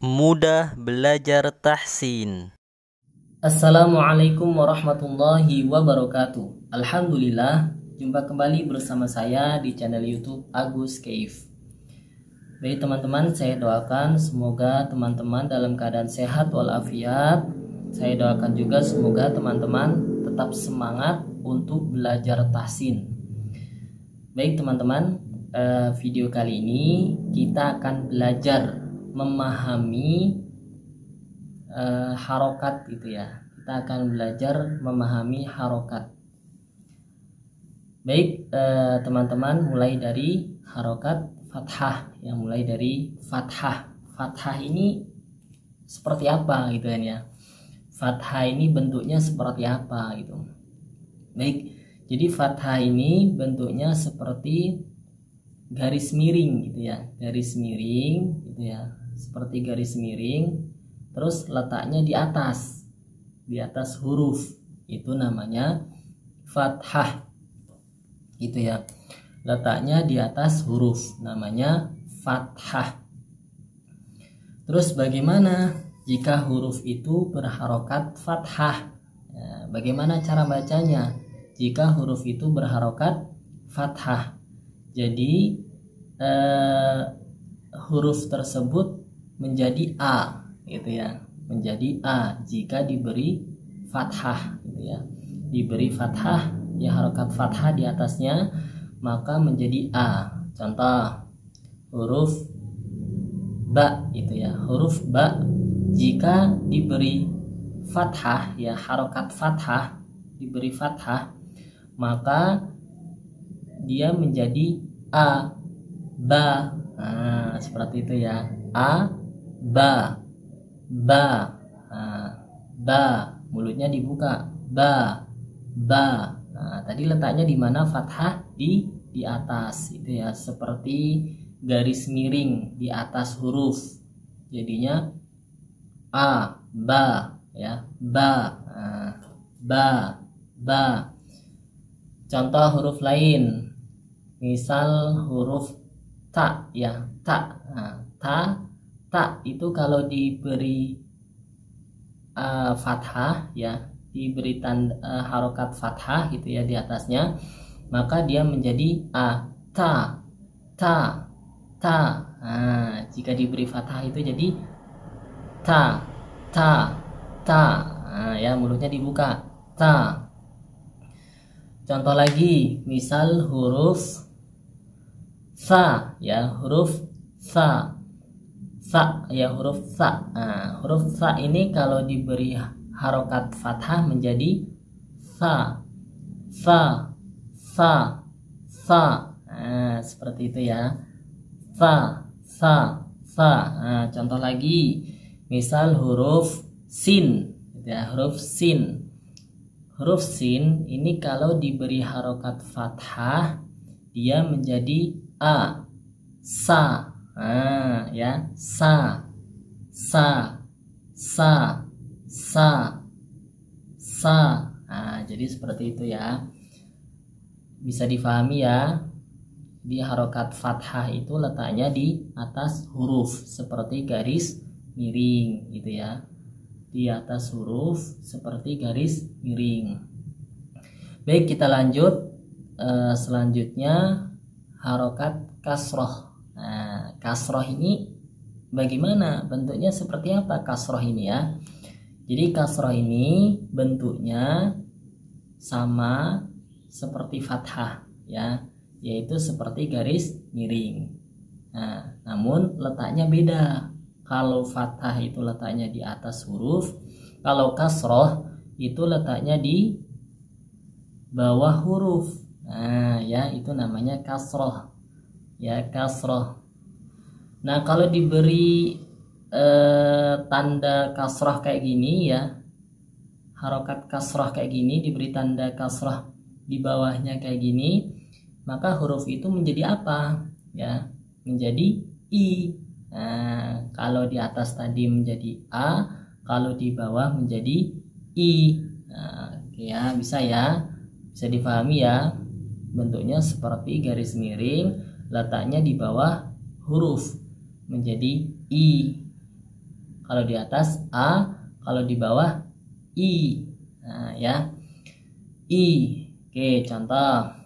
Mudah belajar tahsin. Assalamualaikum warahmatullahi wabarakatuh. Alhamdulillah, jumpa kembali bersama saya di channel YouTube Agus Keif. Baik teman-teman, saya doakan semoga teman-teman dalam keadaan sehat walafiat. Saya doakan juga semoga teman-teman tetap semangat untuk belajar tahsin. Baik teman-teman, video kali ini kita akan belajar memahami harokat gitu ya. Kita akan belajar memahami harokat. Baik teman-teman, mulai dari harokat fathah, yang mulai dari fathah. Fathah ini seperti apa gitu kan ya? Fathah ini bentuknya seperti apa gitu. Baik, jadi fathah ini bentuknya seperti garis miring gitu ya, garis miring gitu ya, seperti garis miring. Terus letaknya di atas huruf, itu namanya fathah gitu ya. Letaknya di atas huruf namanya fathah. Terus bagaimana jika huruf itu berharokat fathah? Nah, bagaimana cara bacanya jika huruf itu berharokat fathah? Jadi huruf tersebut menjadi A gitu ya, menjadi A jika diberi fathah gitu ya. Diberi fathah ya, harokat fathah di atasnya, maka menjadi A. Contoh huruf ba gitu ya, huruf ba jika diberi fathah ya, harokat fathah, diberi fathah, maka dia menjadi A, ba. Nah, seperti itu ya. A, ba, ba. Nah, ba, mulutnya dibuka. Ba, ba. Nah, tadi letaknya di mana fathah? Di atas itu ya, seperti garis miring di atas huruf. Jadinya A, ba ya, ba. Nah, ba, ba. Contoh huruf lain, misal huruf ta ya, ta. Nah, ta itu kalau diberi fathah ya, diberi tanda harokat fathah gitu ya di atasnya, maka dia menjadi A, ta, ta, ta. Nah, jika diberi fathah itu jadi ta, ta, ta. Nah, ya, mulutnya dibuka, ta. Contoh lagi, misal huruf sa ya, huruf sa, sa ya, huruf sa. Nah, huruf sa ini kalau diberi harokat fathah menjadi sa, sa, sa, sa. Nah, seperti itu ya, sa, sa, sa. Nah, contoh lagi, misal huruf sin ya, huruf sin. Huruf sin ini kalau diberi harokat fathah dia menjadi A, sa. Nah, ya, sa, sa, sa, sa, sa. Nah, jadi seperti itu ya. Bisa difahami ya. Di harokat fathah itu letaknya di atas huruf seperti garis miring gitu ya. Di atas huruf seperti garis miring. Baik, kita lanjut. Selanjutnya harokat kasroh. Nah, kasroh ini bagaimana bentuknya, seperti apa kasroh ini ya? Jadi kasroh ini bentuknya sama seperti fathah ya, yaitu seperti garis miring. Nah, namun letaknya beda. Kalau fathah itu letaknya di atas huruf, kalau kasroh itu letaknya di bawah huruf. Nah, ya, itu namanya kasroh. Ya, kasroh. Nah, kalau diberi tanda kasroh kayak gini ya, harokat kasroh kayak gini, diberi tanda kasroh di bawahnya kayak gini, maka huruf itu menjadi apa? Ya, menjadi I. Nah, kalau di atas tadi menjadi A, kalau di bawah menjadi I. Nah, ya, bisa ya, bisa difahami ya. Bentuknya seperti garis miring, letaknya di bawah huruf menjadi I. Kalau di atas A, kalau di bawah I. Nah, ya. I. Oke, contoh.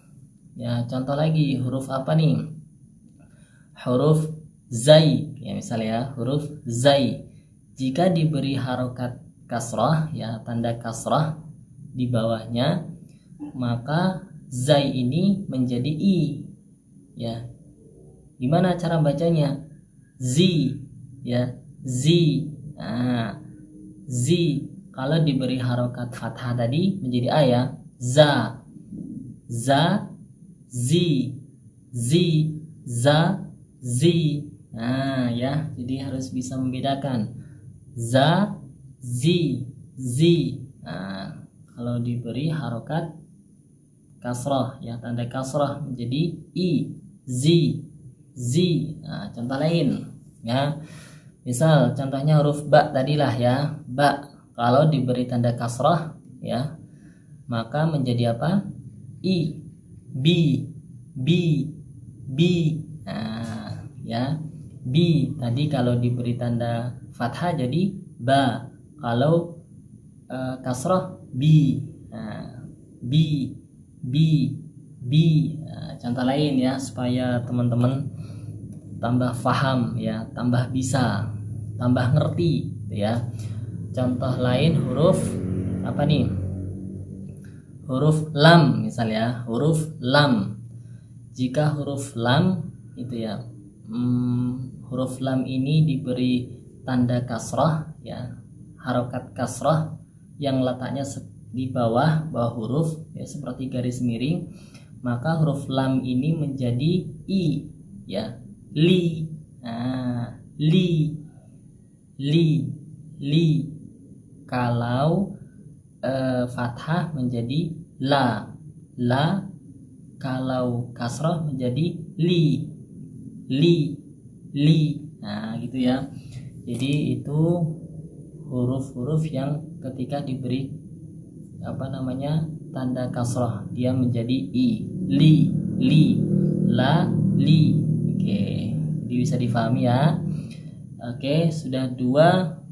Ya, contoh lagi huruf apa nih? Huruf zai. Ya, misalnya huruf zai. Jika diberi harokat kasrah, ya, tanda kasrah di bawahnya, maka zai ini menjadi I. Ya. Gimana cara bacanya? Zi, ya, zi. Nah, zi kalau diberi harokat fathah tadi menjadi A, ya. Za, za, zi, zi, za, zi. Nah, ya, jadi harus bisa membedakan za, zi, zi. Nah, kalau diberi harokat kasrah, ya, tanda kasrah menjadi I, zi, zi. Nah, contoh lain, ya. Misal contohnya huruf ba tadilah, ya. Ba kalau diberi tanda kasrah, ya, maka menjadi apa? I, bi, bi, bi. Nah, ya, bi tadi kalau diberi tanda fathah jadi ba, kalau kasrah bi. Nah, bi, bi, bi. Nah, contoh lain, ya, supaya teman-teman tambah paham, ya, tambah bisa, tambah ngerti, ya. Contoh lain huruf apa nih? Huruf lam, misalnya huruf lam. Jika huruf lam itu, ya, huruf lam ini diberi tanda kasrah, ya, harokat kasrah yang letaknya di bawah huruf, ya, seperti garis miring, maka huruf lam ini menjadi I, ya, li. Nah, li, li, li. Kalau fathah menjadi la, la. Kalau kasrah menjadi li, li, li. Nah, gitu, ya. Jadi itu huruf-huruf yang ketika diberi apa namanya tanda kasrah dia menjadi I, li, li, la, li. Oke, jadi bisa difahami, ya. Oke, sudah dua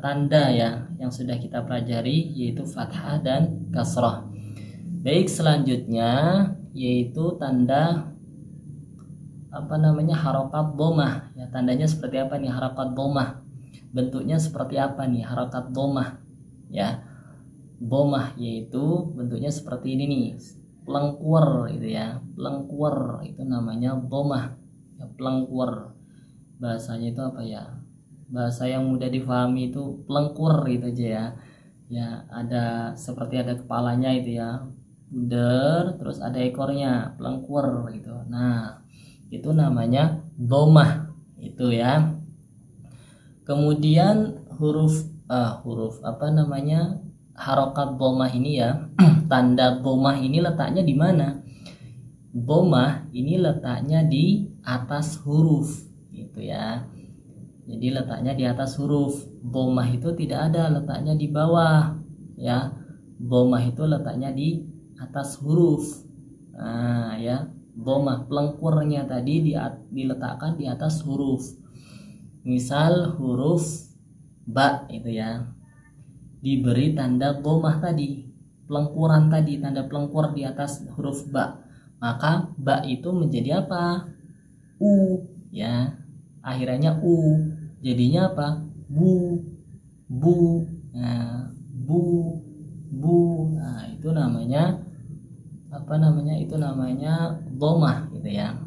tanda, ya, yang sudah kita pelajari, yaitu fathah dan kasrah. Baik, selanjutnya yaitu tanda apa namanya harokat dhammah, ya. Tandanya seperti apa nih harokat dhammah? Bentuknya seperti apa nih harokat dhammah, ya? Dhammah yaitu bentuknya seperti ini nih, pelengkur, gitu, ya. Pelengkur itu namanya dhammah, ya, pelengkur. Bahasanya itu apa, ya? Bahasa yang mudah difahami itu pelengkur, gitu aja, ya. Ya, ada seperti ada kepalanya itu, ya, bundar, terus ada ekornya, pelengkur, gitu. Nah, itu namanya dhammah, itu, ya. Kemudian huruf apa namanya harokat dhammah ini, ya. Tanda dhammah ini letaknya di mana? Dhammah ini letaknya di atas huruf, gitu, ya. Jadi letaknya di atas huruf. Dhammah itu tidak ada letaknya di bawah, ya. Dhammah itu letaknya di atas huruf. Nah, ya, dhammah pelengkurnya tadi diletakkan di atas huruf. Misal huruf ba itu, ya, diberi tanda dhammah tadi, pelengkuran tadi, tanda pelengkur di atas huruf ba, maka ba itu menjadi apa? U, ya, akhirannya u, jadinya apa? Bu, bu. Nah, bu, bu. Nah, itu namanya apa namanya? Itu namanya dhammah, gitu, ya.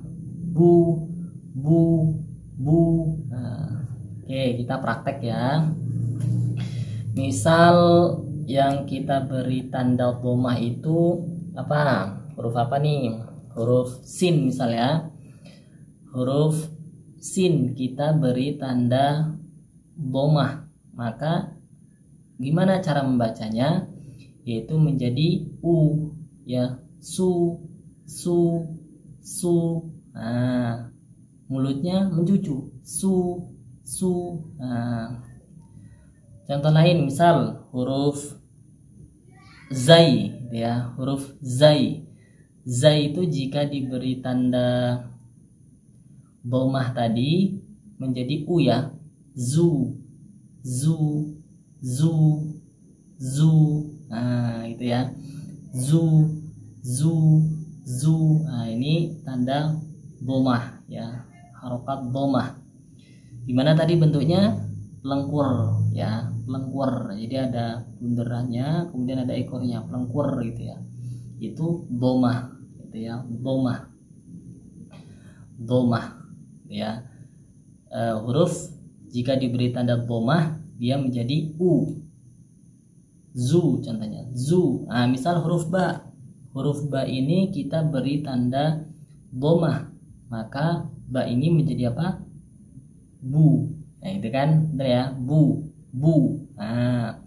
Bu, bu, bu. Nah, oke, kita praktek, ya. Misal yang kita beri tanda dhammah itu apa? Huruf apa nih? Huruf sin, misalnya. Huruf sin kita beri tanda dhammah, maka gimana cara membacanya? Yaitu menjadi u, ya, su, su, su. Nah, mulutnya mencucu, su, su. Nah, contoh lain, misal huruf zai, ya, huruf zai. Zai itu jika diberi tanda dhammah tadi menjadi u, ya, zu, zu, zu, zu. Nah, itu ya. Zu, zu, zu. Nah, ini tanda dhammah ya, harokat dhammah. Gimana tadi bentuknya? Pelengkur ya, pelengkur. Jadi ada bunderannya, kemudian ada ekornya, pelengkur gitu ya. Itu dhammah gitu ya, dhammah. Dhammah ya. Huruf jika diberi tanda dhammah dia menjadi u. Zu contohnya, zu. Nah, misal huruf ba. Huruf ba ini kita beri tanda dhammah, maka ba ini menjadi apa? Bu. Nah, itu kan benar ya, bu, bu. Nah,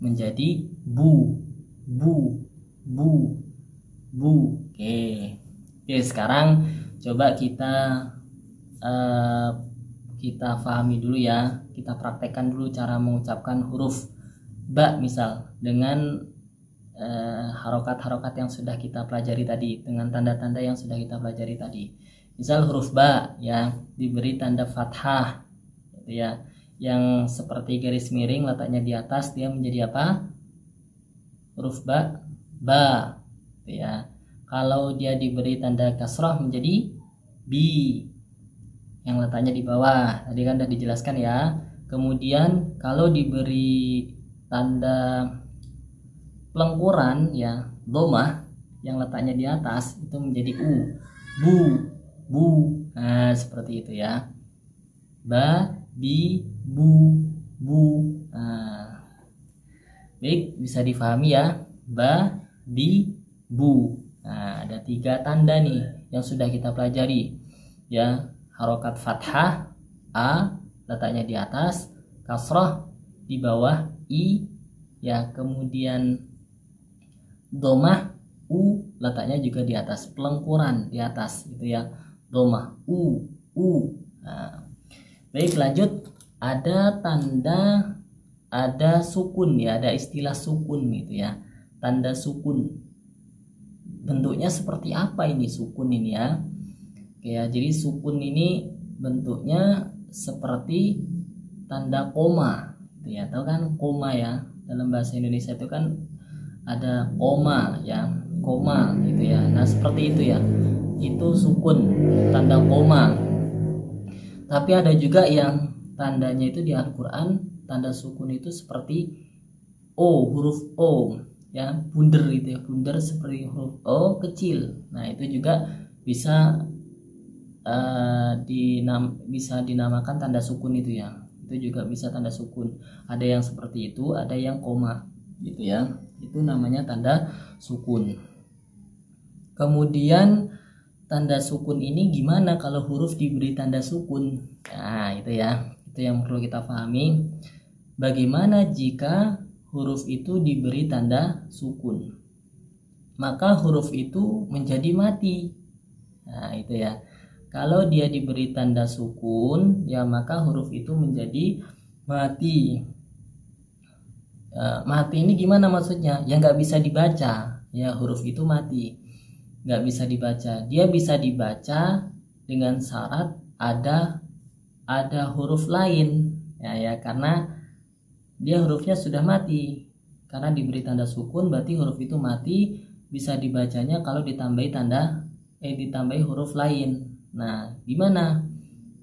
menjadi bu, bu, bu, bu. Oke. Oke, sekarang coba kita pahami dulu ya. Kita praktekkan dulu cara mengucapkan huruf ba misal dengan harokat-harokat yang sudah kita pelajari tadi, dengan tanda-tanda yang sudah kita pelajari tadi. Misal huruf ba ya diberi tanda fathah gitu ya, yang seperti garis miring letaknya di atas, dia menjadi apa? Huruf ba, ba gitu ya. Kalau dia diberi tanda kasrah menjadi bi, yang letaknya di bawah. Tadi kan sudah dijelaskan ya. Kemudian kalau diberi tanda pelengkuran ya, dhammah, yang letaknya di atas itu menjadi u, bu, bu. Nah, seperti itu ya. Ba, bi, bu, bu. Nah, baik, bisa difahami ya. Ba, bi, bu. Nah, ada 3 tanda nih yang sudah kita pelajari ya. Harokat fathah a letaknya di atas, kasrah di bawah i ya, kemudian dhammah u letaknya juga di atas, pelengkuran di atas gitu ya. Dhammah u, u. Nah, baik, lanjut. Ada tanda, ada sukun ya, ada istilah sukun gitu ya. Tanda sukun. Bentuknya seperti apa ini sukun ini ya? Oke ya, jadi sukun ini bentuknya seperti tanda koma gitu ya. Tahu kan koma ya? Dalam bahasa Indonesia itu kan ada koma ya, koma gitu ya. Nah, seperti itu ya. Itu sukun, tanda koma. Tapi ada juga yang tandanya itu di Al-Quran, tanda sukun itu seperti O, huruf O ya, bunder gitu ya, bunder seperti huruf O kecil. Nah, itu juga bisa bisa dinamakan tanda sukun itu ya. Itu juga bisa tanda sukun. Ada yang seperti itu, ada yang koma gitu ya. Itu namanya tanda sukun. Kemudian tanda sukun ini gimana kalau huruf diberi tanda sukun? Nah, itu ya. Itu yang perlu kita pahami. Bagaimana jika huruf itu diberi tanda sukun? Maka huruf itu menjadi mati. Nah, itu ya. Kalau dia diberi tanda sukun, ya maka huruf itu menjadi mati. Mati ini gimana maksudnya? Ya nggak bisa dibaca. Ya, huruf itu mati, nggak bisa dibaca. Dia bisa dibaca dengan syarat ada huruf lain ya, karena dia hurufnya sudah mati. Karena diberi tanda sukun berarti huruf itu mati, bisa dibacanya kalau ditambahi huruf lain. Nah, gimana?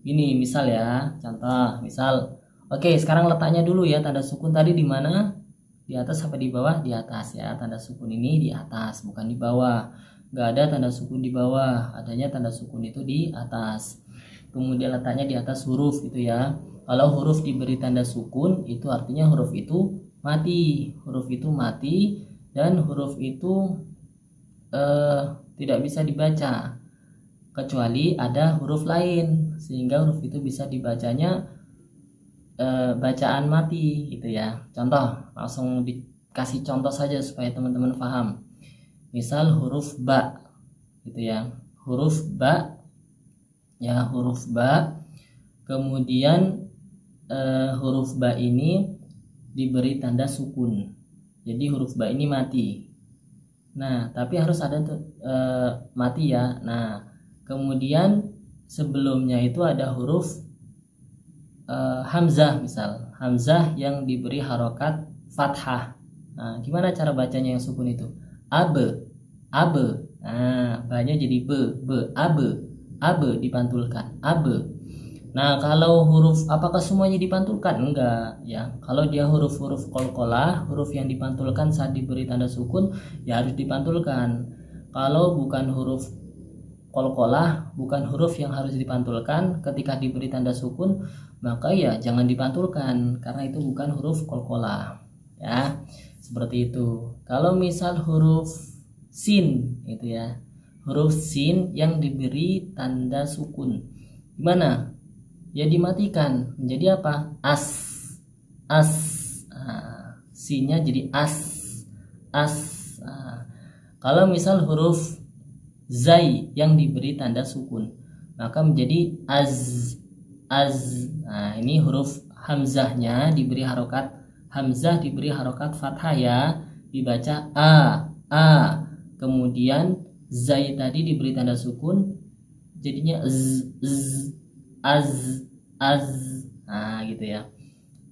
Ini misal ya, contoh misal. Oke, sekarang letaknya dulu ya, tanda sukun tadi di mana? Di atas apa di bawah? Di atas ya. Tanda sukun ini di atas, bukan di bawah. Nggak ada tanda sukun di bawah, adanya tanda sukun itu di atas. Kemudian letaknya di atas huruf gitu ya. Kalau huruf diberi tanda sukun itu artinya huruf itu mati. Huruf itu mati dan huruf itu tidak bisa dibaca kecuali ada huruf lain, sehingga huruf itu bisa dibacanya bacaan mati gitu ya. Contoh, langsung dikasih contoh saja supaya teman-teman paham. Misal huruf ba gitu ya. Huruf ba ya, huruf ba. Kemudian huruf ba ini diberi tanda sukun. Jadi huruf ba ini mati. Nah, tapi harus ada mati ya. Nah, kemudian sebelumnya itu ada huruf hamzah misal. hamzah yang diberi harokat fathah. Nah, gimana cara bacanya yang sukun itu? Abe, abe. Nah, banyak jadi be, abe, abe dipantulkan, abe. Nah, kalau huruf apakah semuanya dipantulkan? Enggak, ya. Kalau dia huruf-huruf qalqalah, huruf yang dipantulkan saat diberi tanda sukun, ya harus dipantulkan. Kalau bukan huruf qalqalah, bukan huruf yang harus dipantulkan ketika diberi tanda sukun, maka ya jangan dipantulkan karena itu bukan huruf qalqalah. Ya, seperti itu. Kalau misal huruf sin itu ya, huruf sin yang diberi tanda sukun, gimana? Ya dimatikan menjadi apa? As, as. Nah, sinnya jadi as, as. Nah, kalau misal huruf zai yang diberi tanda sukun, maka menjadi az, az. Nah, ini huruf hamzahnya diberi harokat. Hamzah diberi harokat fathah ya, dibaca a. Kemudian zai tadi diberi tanda sukun, jadinya z, az, az. Nah, gitu ya.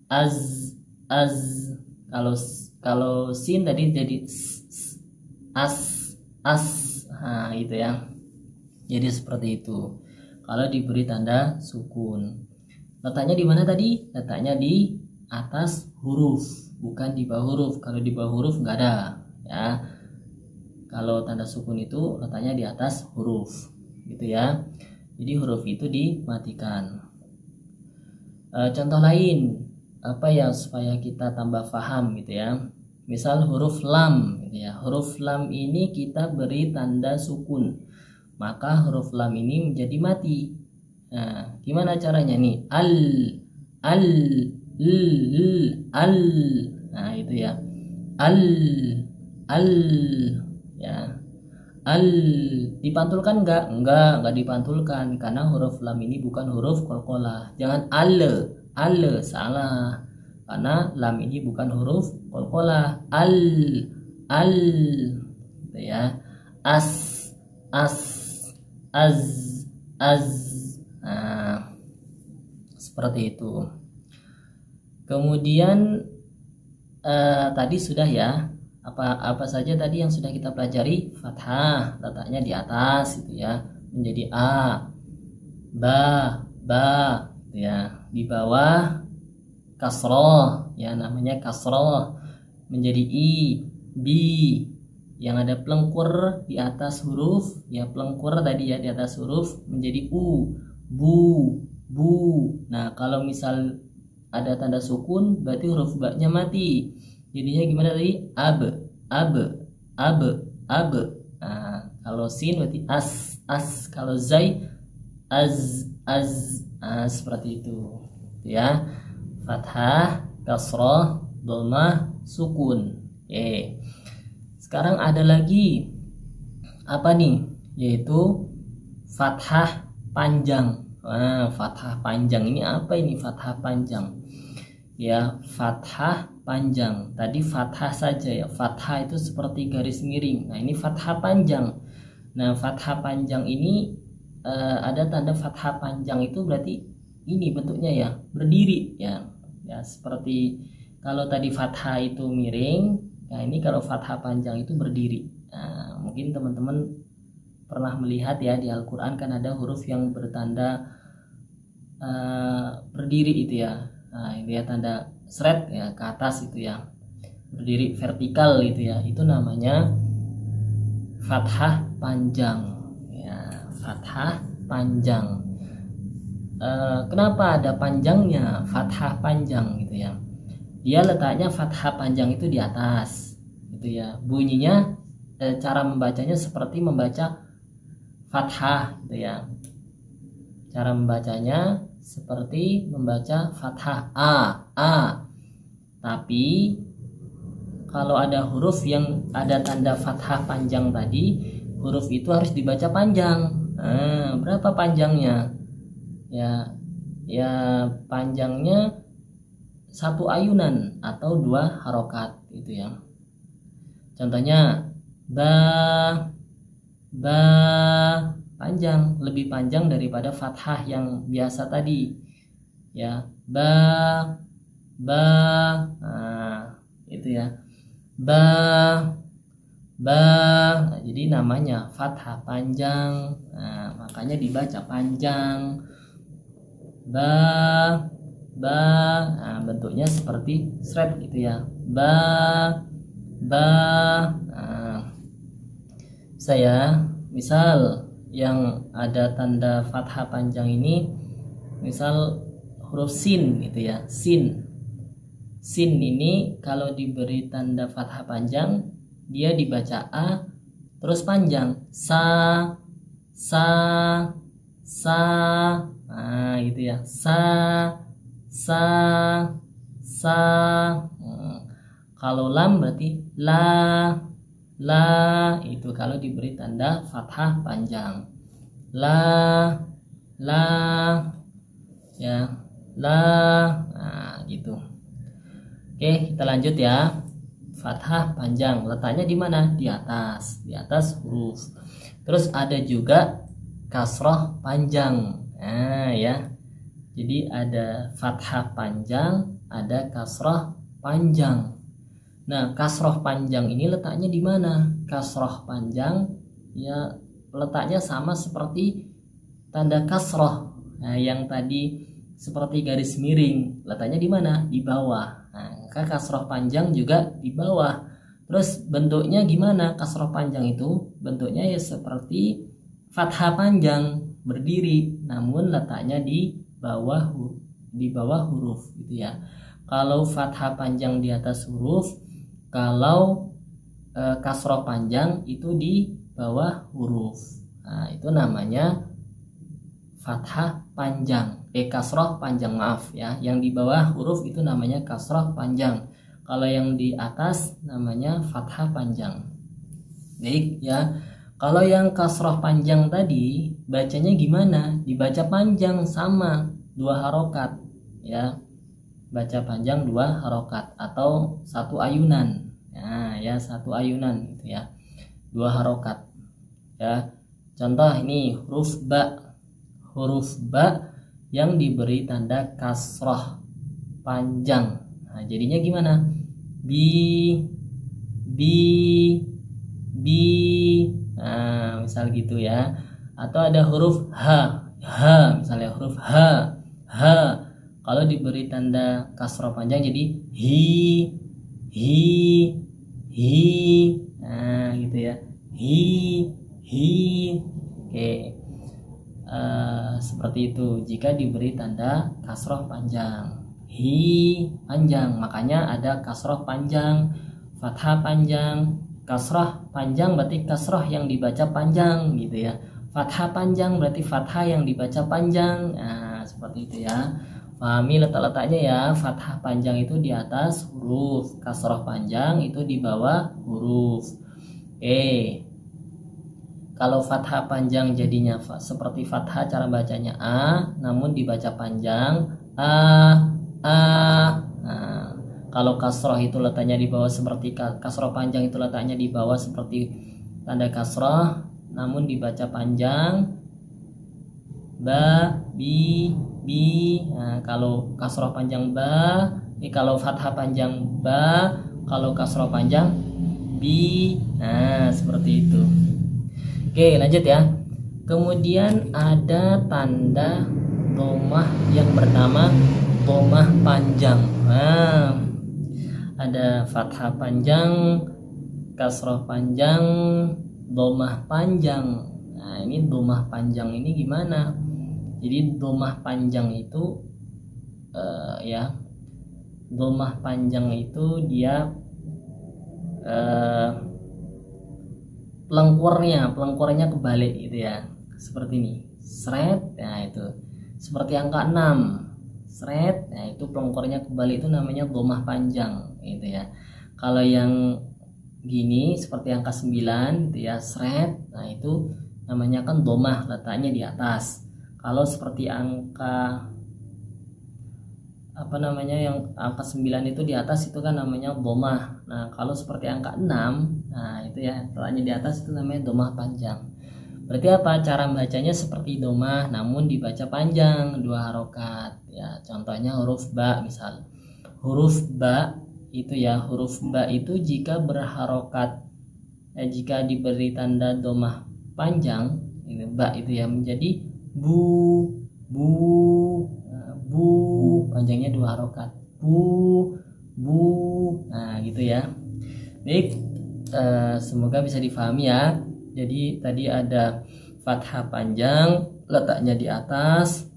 Az, az. Kalau sin tadi jadi as, as. Nah, gitu ya. Jadi seperti itu. Kalau diberi tanda sukun. Letaknya di mana tadi? Letaknya di atas huruf, bukan di bawah huruf. Kalau di bawah huruf nggak ada, ya. Kalau tanda sukun itu letaknya di atas huruf, gitu ya. Jadi huruf itu dimatikan. Contoh lain, apa ya supaya kita tambah paham, gitu ya. Misal huruf lam, gitu ya. Huruf lam ini kita beri tanda sukun, maka huruf lam ini menjadi mati. Nah, gimana caranya nih? Al, al. Nah, itu ya. Al, ya. Al dipantulkan enggak dipantulkan karena huruf lam ini bukan huruf qalqalah. Jangan ale, salah. Karena lam ini bukan huruf qalqalah. Al, gitu ya. As, az. Nah, seperti itu. Kemudian tadi sudah ya, apa saja tadi yang sudah kita pelajari. Fathah letaknya di atas gitu ya, menjadi a. Ba gitu ya. Di bawah kasroh ya, namanya kasroh, menjadi i. Bi yang ada pelengkur di atas huruf ya, pelengkur tadi ya di atas huruf menjadi u. Bu. Nah, kalau misal ada tanda sukun berarti huruf ba-nya mati. Jadinya gimana tadi? Abe. Nah, kalau sin berarti as. Kalau zai az. Nah, seperti itu. Ya. Fathah, kasrah, dhammah, sukun. Oke. Sekarang ada lagi apa nih? Yaitu fathah panjang. Nah, fathah panjang ini apa ini fathah panjang? Ya, fathah panjang. Tadi fathah saja ya. Fathah itu seperti garis miring. Nah, ini fathah panjang. Nah, fathah panjang ini ada tanda fathah panjang itu berarti ini bentuknya ya, berdiri ya. Ya, seperti kalau tadi fathah itu miring, nah ini kalau fathah panjang itu berdiri. Nah, mungkin teman-teman pernah melihat ya di Al-Quran kan ada huruf yang bertanda berdiri itu ya. Nah, ini ya tanda seret ya ke atas itu ya, berdiri vertikal itu ya. Itu namanya fathah panjang ya, fathah panjang. Kenapa ada panjangnya fathah panjang gitu ya? Dia letaknya fathah panjang itu di atas gitu ya. Bunyinya cara membacanya seperti membaca fathah gitu ya. Cara membacanya seperti membaca fathah a. Tapi kalau ada huruf yang ada tanda fathah panjang tadi, huruf itu harus dibaca panjang. Nah, berapa panjangnya? Ya panjangnya 1 ayunan atau 2 harokat gitu ya. Contohnya ba panjang, lebih panjang daripada fathah yang biasa tadi ya. Ba ba. Nah, itu ya. Ba, ba. Nah, jadi namanya fathah panjang. Nah, makanya dibaca panjang. Ba, ba. Nah, bentuknya seperti sret gitu ya. Ba, ba. Nah, saya misal yang ada tanda fathah panjang ini, misal huruf sin gitu ya, sin. Sin ini kalau diberi tanda fathah panjang, dia dibaca a terus panjang, sa, sa, sa. Nah, gitu ya, sa, sa, sa. Kalau lam berarti la, la. Itu kalau diberi tanda fathah panjang, la, la, ya, la. Nah, gitu. Oke, kita lanjut ya. Fathah panjang letaknya di mana? Di atas huruf. Terus ada juga kasroh panjang. Nah, ya. Jadi ada fathah panjang, ada kasroh panjang. Nah, kasroh panjang ini letaknya di mana? Kasroh panjang ya letaknya sama seperti tanda kasroh. Nah, yang tadi seperti garis miring, letaknya di mana? Di bawah. Nah, kasroh panjang juga di bawah. Terus bentuknya gimana? Kasroh panjang itu bentuknya ya seperti fathah panjang berdiri, namun letaknya di bawah huruf gitu ya. Kalau fathah panjang di atas huruf, kalau kasroh panjang itu di bawah huruf. Nah, itu namanya fathah panjang. Kasroh panjang, maaf ya. Yang di bawah huruf itu namanya kasroh panjang. Kalau yang di atas namanya fathah panjang. Baik ya. Kalau yang kasroh panjang tadi bacanya gimana? Dibaca panjang sama 2 harokat ya. Baca panjang 2 harokat atau 1 ayunan. Nah, ya 1 ayunan gitu ya. 2 harokat. Ya. Contoh ini huruf ba. Huruf ba yang diberi tanda kasroh panjang. Nah, jadinya gimana? Bi, bi, bi. Nah, misal gitu ya. Atau ada huruf h, misalnya huruf h, h. Kalau diberi tanda kasroh panjang jadi hi, hi, hi. Nah, gitu ya. Hi, hi. Oke. Seperti itu jika diberi tanda kasroh panjang, hi panjang, makanya ada kasroh panjang, fathah panjang. Kasroh panjang berarti kasroh yang dibaca panjang gitu ya, fathah panjang berarti fathah yang dibaca panjang. Nah, seperti itu ya. Pahami letak-letaknya ya. Fathah panjang itu di atas huruf, kasroh panjang itu di bawah huruf. Kalau fathah panjang jadinya seperti fathah, cara bacanya a, namun dibaca panjang a, a. Nah, kalau kasroh itu letaknya di bawah seperti kasroh panjang itu letaknya di bawah seperti tanda kasroh, namun dibaca panjang ba, bi, bi. Nah, kalau kasroh panjang ba, kalau fathah panjang ba, kalau kasroh panjang bi. Nah, seperti itu. Oke, lanjut ya. Kemudian ada tanda dhammah yang bernama dhammah panjang. Nah, ada fathah panjang, kasroh panjang, dhammah panjang. Nah, ini dhammah panjang ini gimana? Jadi dhammah panjang itu ya, dhammah panjang itu dia pelengkurnya kebalik gitu ya, seperti ini, sret. Nah, itu seperti angka 6, sret. Nah, itu pelengkurnya kebalik, itu namanya dhammah panjang gitu ya. Kalau yang gini seperti angka 9 gitu ya, sret. Nah, itu namanya kan dhammah, letaknya di atas. Kalau seperti angka yang angka 9 itu di atas, itu kan namanya dhammah. Nah, kalau seperti angka 6, nah itu ya, letaknya di atas, itu namanya dhammah panjang. Berarti apa? Cara bacanya seperti dhammah namun dibaca panjang 2 harokat ya. Contohnya huruf ba, misal huruf ba itu ya, huruf ba itu jika berharokat, jika diberi tanda domah panjang, ini ba itu ya, menjadi bu, bu, panjangnya 2 harokat, bu. Nah gitu ya. Baik, semoga bisa difahami ya. Jadi tadi ada fathah panjang, letaknya di atas,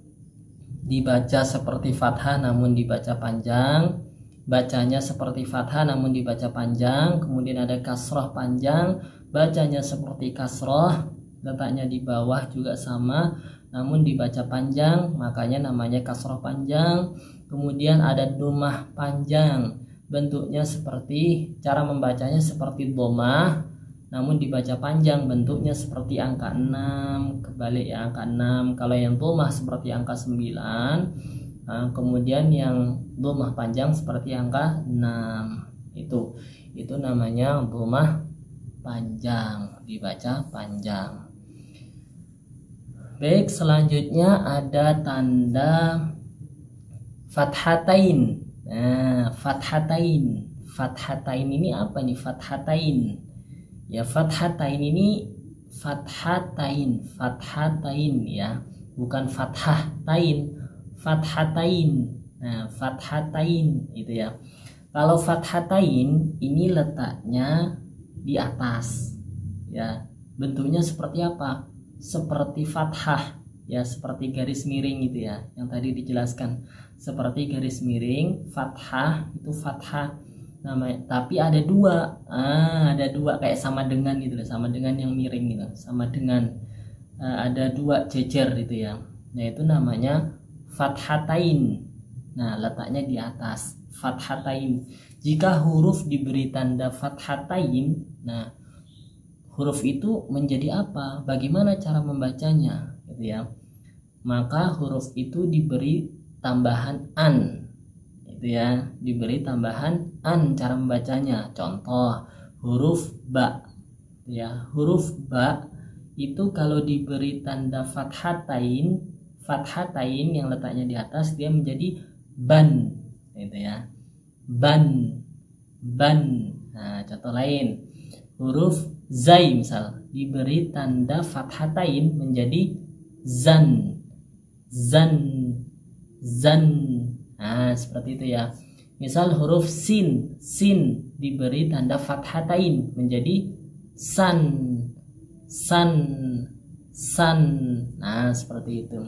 dibaca seperti fathah namun dibaca panjang, bacanya seperti fathah namun dibaca panjang. Kemudian ada kasroh panjang, bacanya seperti kasroh, letaknya di bawah juga sama namun dibaca panjang, makanya namanya kasroh panjang. Kemudian ada domah panjang, bentuknya seperti, cara membacanya seperti domah namun dibaca panjang, bentuknya seperti angka 6, kebalik ya, angka 6. Kalau yang domah seperti angka 9, kemudian yang domah panjang seperti angka 6. Itu namanya domah panjang, dibaca panjang. Baik, selanjutnya ada tanda fathatain. Nah, fathatain ini apa nih? Fathatain ya, fathatain ini fathatain ya, bukan fathatain, fathatain. Nah, fathatain itu ya. Kalau fathatain ini letaknya di atas ya, bentuknya seperti apa? Seperti fathah ya, seperti garis miring gitu ya, yang tadi dijelaskan seperti garis miring. Fathah itu fathah namanya, tapi ada dua, kayak sama dengan gitu, sama dengan yang miring gitu, sama dengan, ada 2 jejer gitu ya. Nah itu namanya fathatain. Nah letaknya di atas, fathatain. Jika huruf diberi tanda fathatain, nah huruf itu menjadi apa? Bagaimana cara membacanya gitu ya? Maka huruf itu diberi tambahan an, gitu ya, diberi tambahan an cara membacanya. Contoh huruf ba ya, huruf ba itu kalau diberi tanda fathatain yang letaknya di atas, dia menjadi ban gitu ya, ban. Nah contoh lain, huruf zai misal diberi tanda fathatain menjadi zan. Nah seperti itu ya. Misal huruf sin diberi tanda fathatain menjadi san. Nah seperti itu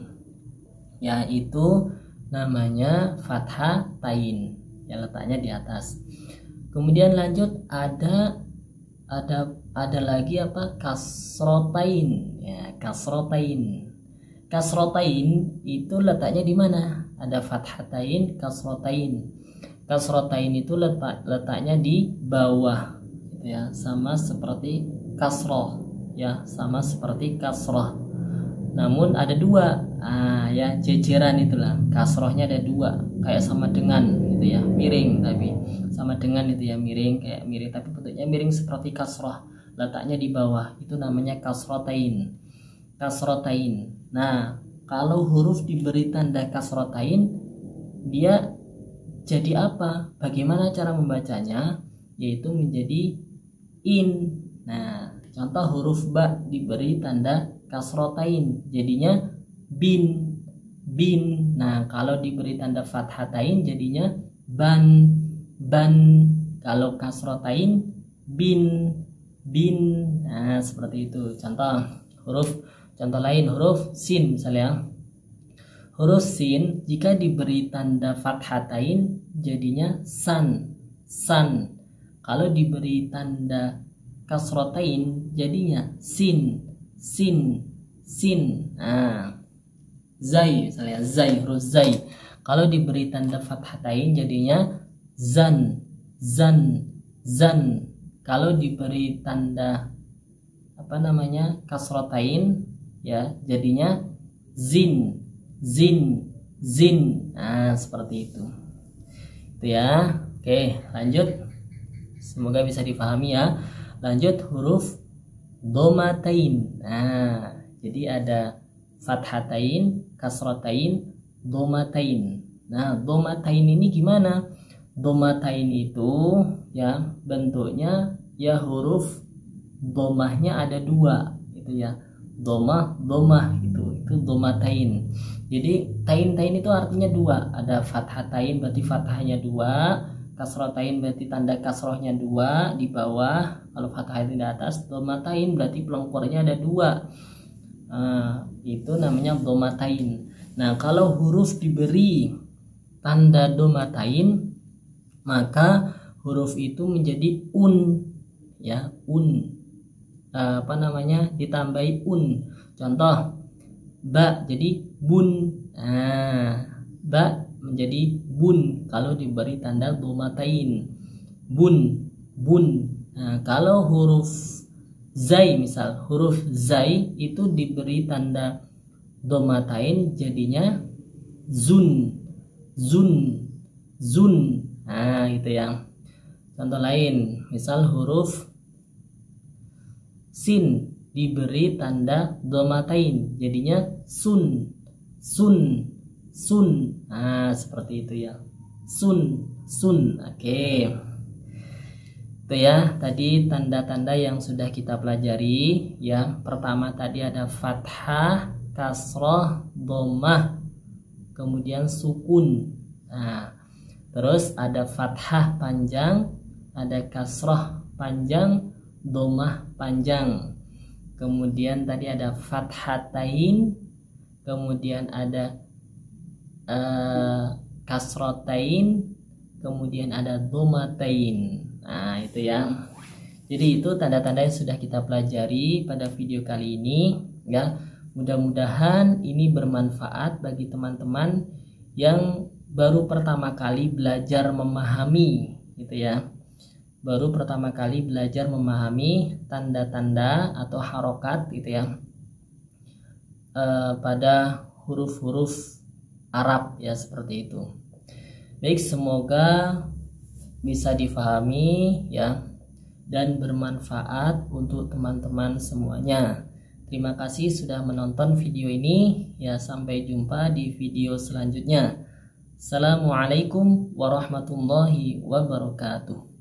ya, itu namanya fathatain yang letaknya di atas. Kemudian lanjut ada lagi apa? Kasrotain ya, kasrotain itu letaknya di mana? Ada fathatain, kasrotain itu letaknya di bawah gitu ya, sama seperti kasroh ya, sama seperti kasroh, namun ada 2 ya, jejeran itulah. Kasrohnya ada 2, kayak sama dengan gitu ya, miring, tapi sama dengan itu ya, miring, kayak miring tapi bentuknya miring seperti kasroh, letaknya di bawah, itu namanya kasrotain. Nah kalau huruf diberi tanda kasrotain, dia jadi apa? Bagaimana cara membacanya? Yaitu menjadi in. Nah contoh huruf ba diberi tanda kasrotain, jadinya bin. Nah kalau diberi tanda fathatain jadinya ban. Kalau kasrotain bin. Nah seperti itu. Contoh lain, huruf sin misalnya. Huruf sin jika diberi tanda fathatain jadinya san. Kalau diberi tanda kasrotain jadinya sin. Nah zai misalnya, huruf zai kalau diberi tanda fathatain jadinya zan. Kalau diberi tanda kasrotain ya, jadinya zin. Nah seperti itu ya. Oke lanjut, semoga bisa dipahami ya. Lanjut huruf domatain. Nah jadi ada fathatain, kasrotain, domatain. Nah domatain ini gimana? Domatain itu ya bentuknya ya huruf domahnya ada dua gitu ya, domah itu domatain. Jadi tain itu artinya dua, ada fathatain berarti fathahnya dua, kasrotain berarti tanda kasrohnya dua di bawah, kalau fathatain di atas, domatain berarti pelengkurnya ada dua. Itu namanya domatain. Nah kalau huruf diberi tanda domatain, maka huruf itu menjadi ya, ditambahi contoh ba jadi bun, ba menjadi bun kalau diberi tanda domatain, bun. Nah kalau huruf zai, misal huruf zai itu diberi tanda domatain jadinya zun. Nah gitu ya. Contoh lain, misal huruf sin diberi tanda domatain jadinya sun. Nah seperti itu ya, sun. Oke. Itu ya tadi tanda-tanda yang sudah kita pelajari ya. Pertama tadi ada fathah, kasroh, dhammah, kemudian sukun. Nah terus ada fathah panjang, ada kasroh panjang, dhammah panjang. Kemudian tadi ada fathatain, kemudian ada kasrotain, kemudian ada dhammatain. Nah itu ya. Jadi itu tanda-tanda yang sudah kita pelajari pada video kali ini ya. Mudah-mudahan ini bermanfaat bagi teman-teman yang baru pertama kali belajar memahami gitu ya. Baru pertama kali belajar memahami tanda-tanda atau harokat gitu ya, pada huruf-huruf Arab ya, seperti itu. Baik, semoga bisa difahami ya dan bermanfaat untuk teman-teman semuanya. Terima kasih sudah menonton video ini ya, sampai jumpa di video selanjutnya. Assalamualaikum warahmatullahi wabarakatuh.